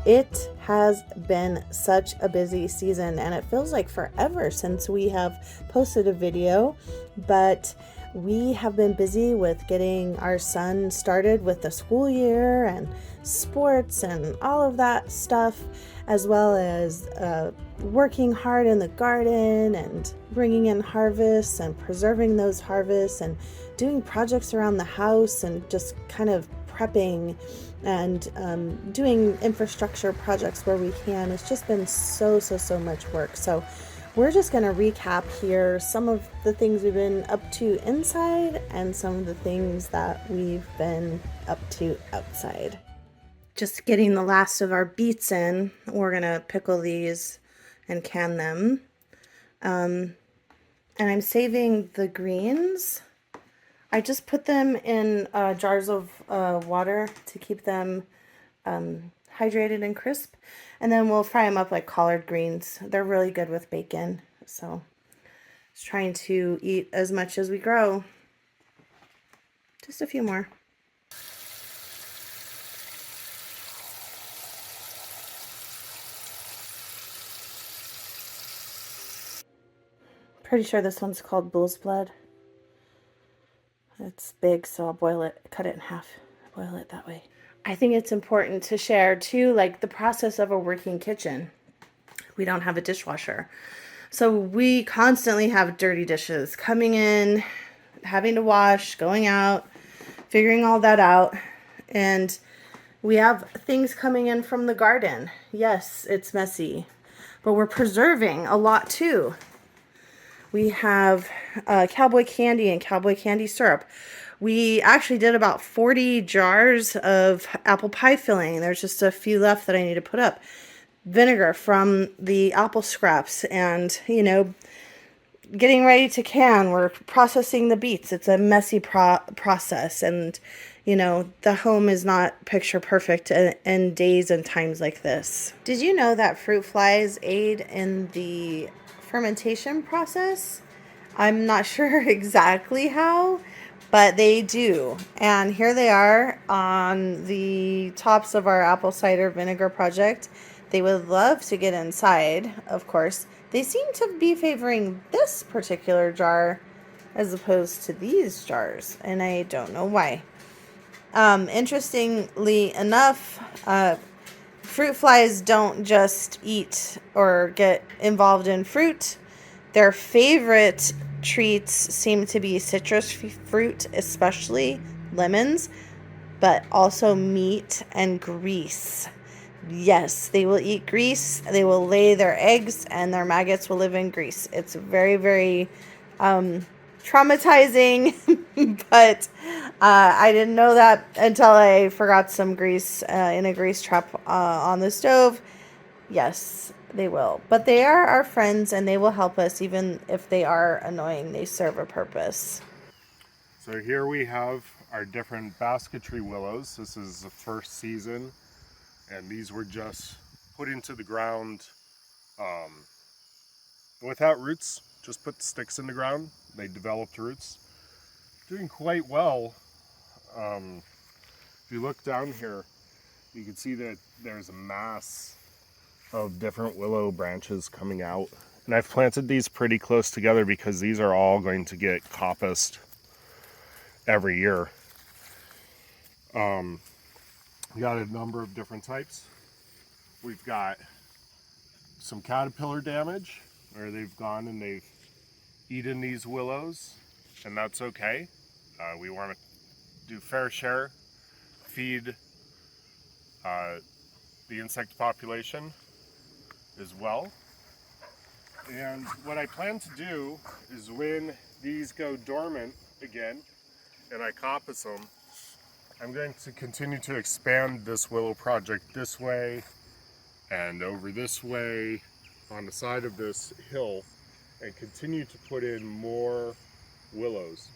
It has been such a busy season, and it feels like forever since we have posted a video, but we have been busy with getting our son started with the school year and sports and all of that stuff, as well as working hard in the garden and bringing in harvests and preserving those harvests and doing projects around the house and just kind of prepping and doing infrastructure projects where we can. It's just been so much work. So we're just going to recap here some of the things we've been up to inside and some of the things that we've been up to outside. Just getting the last of our beets in. We're going to pickle these and can them. And I'm saving the greens. I just put them in jars of water to keep them hydrated and crisp. And then we'll fry them up like collard greens. They're really good with bacon. So just trying to eat as much as we grow. Just a few more. Pretty sure this one's called bull's blood. It's big, so I'll boil it, cut it in half, boil it that way. I think it's important to share too, like the process of a working kitchen. We don't have a dishwasher. So we constantly have dirty dishes coming in, having to wash, going out, figuring all that out. And we have things coming in from the garden. Yes, it's messy, but we're preserving a lot too. We have cowboy candy and cowboy candy syrup. We actually did about 40 jars of apple pie filling. There's just a few left that I need to put up. Vinegar from the apple scraps and, getting ready to can. We're processing the beets. It's a messy process. And, the home is not picture perfect in days and times like this. Did you know that fruit flies aid in the fermentation process? I'm not sure exactly how, but they do. And here they are on the tops of our apple cider vinegar project. They would love to get inside, of course. They seem to be favoring this particular jar as opposed to these jars, and I don't know why. Interestingly enough, fruit flies don't just eat or get involved in fruit. Their favorite treats seem to be citrus fruit, especially lemons, but also meat and grease. Yes, they will eat grease. They will lay their eggs and their maggots will live in grease. It's very, very traumatizing, but I didn't know that until I forgot some grease in a grease trap on the stove. Yes, they will. But they are our friends and they will help us even if they are annoying. They serve a purpose. So here we have our different basketry willows. This is the first season, and these were just put into the ground without roots. Just put the sticks in the ground. They developed roots. Doing quite well. If you look down here, you can see that there's a mass of different willow branches coming out. And I've planted these pretty close together because these are all going to get coppiced every year. We got a number of different types. We've got some caterpillar damage where they've gone and they've eaten these willows, and that's okay. We want to do fair share, feed the insect population as well. And what I plan to do is when these go dormant again and I coppice them, I'm going to continue to expand this willow project this way and over this way on the side of this hill and continue to put in more willows.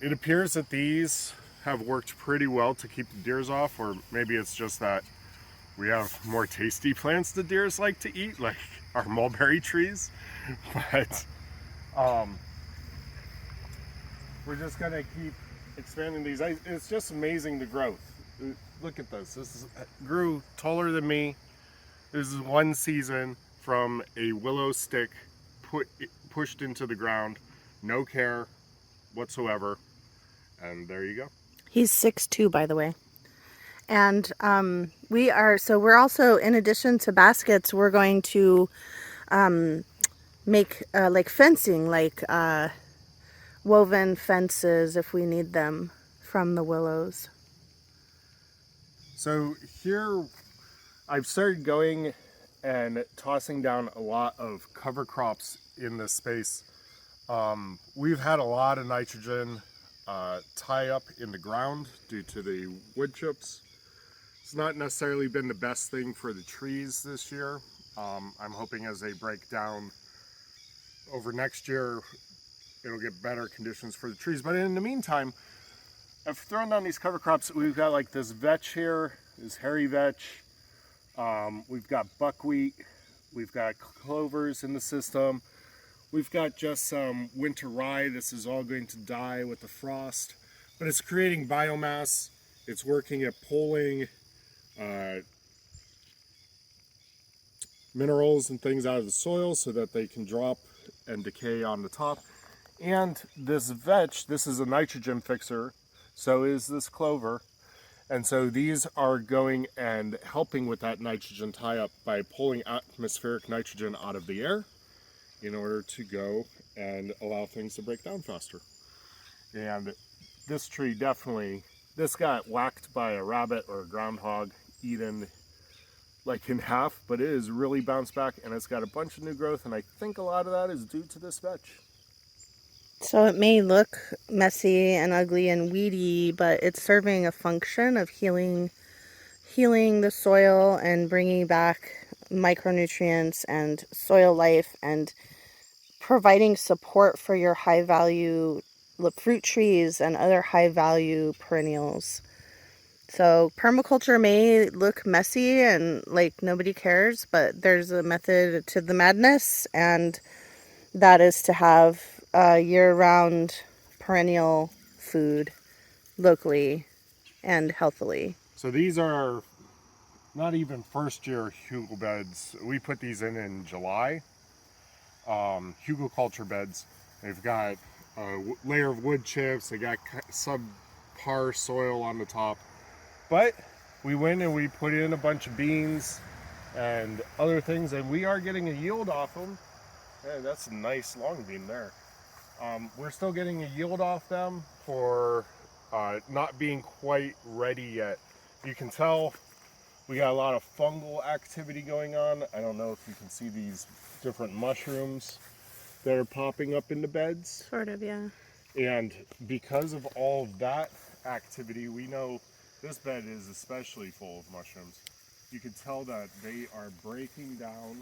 It appears that these have worked pretty well to keep the deers off, or maybe it's just that we have more tasty plants the deers like to eat, like our mulberry trees. But we're just gonna keep expanding these. It's just amazing the growth. Look at this. Grew taller than me. This is one season from a willow stick pushed into the ground. No care whatsoever. And there you go. He's 6'2", by the way. And we're also, in addition to baskets, we're going to make like fencing, like woven fences if we need them from the willows. So here I've started going and tossing down a lot of cover crops in this space. We've had a lot of nitrogen tie up in the ground due to the wood chips. It's not necessarily been the best thing for the trees this year. I'm hoping as they break down over next year, it'll get better conditions for the trees. But in the meantime, I've thrown down these cover crops. We've got like this vetch here, this hairy vetch. We've got buckwheat. We've got clovers in the system. We've got just some winter rye. This is all going to die with the frost, but it's creating biomass. It's working at pulling minerals and things out of the soil so that they can drop and decay on the top. And this vetch, this is a nitrogen fixer. So is this clover. And so these are going and helping with that nitrogen tie-up by pulling atmospheric nitrogen out of the air in order to go and allow things to break down faster. And this tree definitely, this got whacked by a rabbit or a groundhog, eaten like in half, but it is really bounced back and it's got a bunch of new growth, and I think a lot of that is due to this vetch. So it may look messy and ugly and weedy, but it's serving a function of healing the soil and bringing back micronutrients and soil life and providing support for your high value fruit trees and other high value perennials. So permaculture may look messy and like nobody cares, but there's a method to the madness, and that is to have year-round perennial food locally and healthily. So these are not even first year hugel beds. We put these in July. Hugel culture beds. They've got a layer of wood chips. They got subpar soil on the top. But we went and we put in a bunch of beans and other things, and we are getting a yield off them. Yeah, that's a nice long bean there. We're still getting a yield off them for not being quite ready yet. You can tell we got a lot of fungal activity going on. I don't know if you can see these different mushrooms that are popping up in the beds. Sort of, yeah. And because of all of that activity, we know this bed is especially full of mushrooms. You can tell that they are breaking down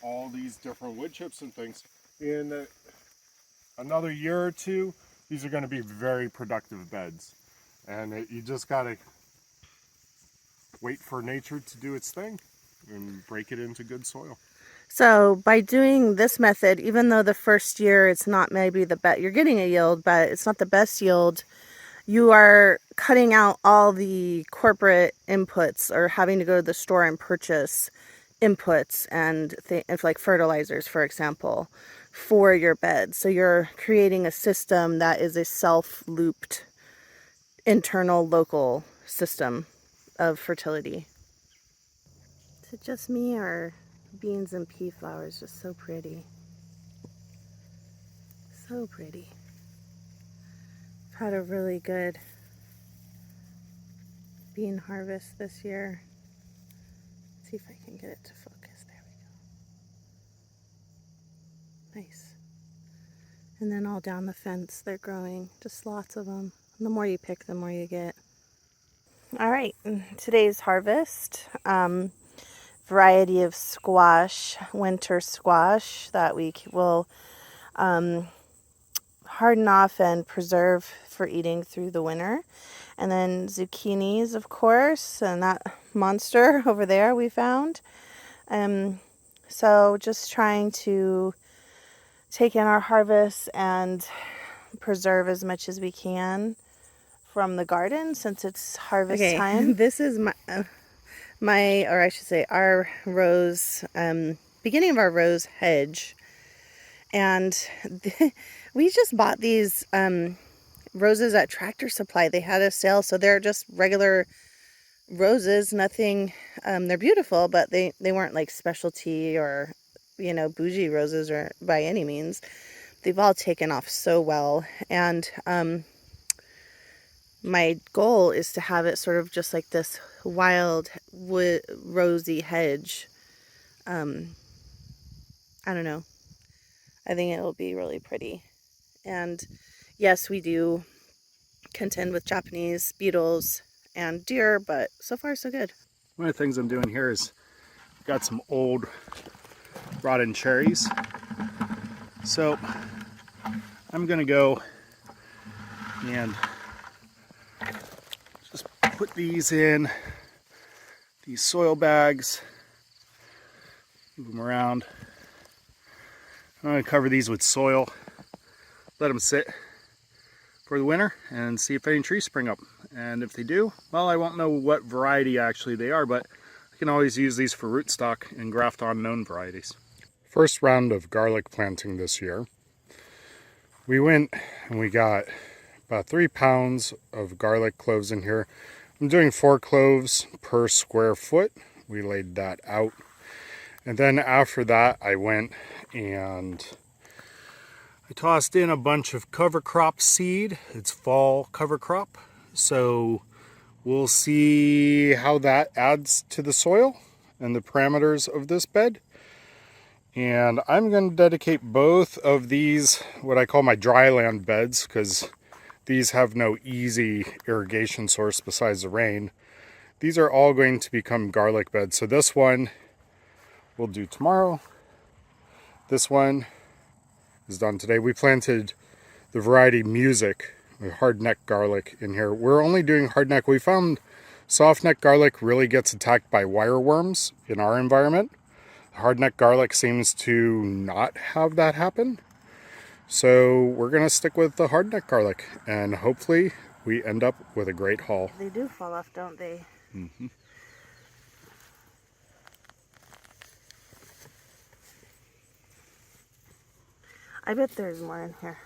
all these different wood chips and things. In another year or two, these are going to be very productive beds. And you just got to wait for nature to do its thing and break it into good soil. So by doing this method, even though the first year it's not maybe the best, you're getting a yield, but it's not the best yield, you are cutting out all the corporate inputs or having to go to the store and purchase inputs and like fertilizers, for example, for your bed. So you're creating a system that is a self-looped internal local system of fertility. Is it just me, or beans and pea flowers just so pretty? So pretty. I've had a really good bean harvest this year. Let's see if I can get it to focus. There we go. Nice. And then all down the fence they're growing, just lots of them. And the more you pick, the more you get. All right, today's harvest, variety of squash, winter squash that we will harden off and preserve for eating through the winter. And then zucchinis, of course, and that monster over there we found. So just trying to take in our harvest and preserve as much as we can from the garden since it's harvest time. This is or I should say our rose, beginning of our rose hedge. And we just bought these roses at Tractor Supply. They had a sale, so they're just regular roses, nothing, they're beautiful, but they weren't like specialty or, you know, bougie roses or by any means. They've all taken off so well. And my goal is to have it sort of just like this wild rosy hedge. I don't know. I think it'll be really pretty. And yes, we do contend with Japanese beetles and deer, but so far so good. One of the things I'm doing here is got some old rotten cherries. So I'm gonna go and just put these in these soil bags, move them around. I'm gonna cover these with soil, let them sit for the winter and see if any trees spring up. And if they do, well, I won't know what variety actually they are, but I can always use these for rootstock and graft on known varieties. First round of garlic planting this year. We went and we got about 3 pounds of garlic cloves in here. I'm doing 4 cloves per square foot. We laid that out. And then after that, I went and I tossed in a bunch of cover crop seed. It's fall cover crop. So we'll see how that adds to the soil and the parameters of this bed. And I'm going to dedicate both of these, what I call my dryland beds, because these have no easy irrigation source besides the rain. These are all going to become garlic beds. So this one we'll do tomorrow. This one is done today. We planted the variety Music with hardneck garlic in here. We're only doing hardneck. We found softneck garlic really gets attacked by wireworms in our environment. Hardneck garlic seems to not have that happen. So we're gonna stick with the hardneck garlic and hopefully we end up with a great haul. They do fall off, don't they? Mm-hmm. I bet there's more in here.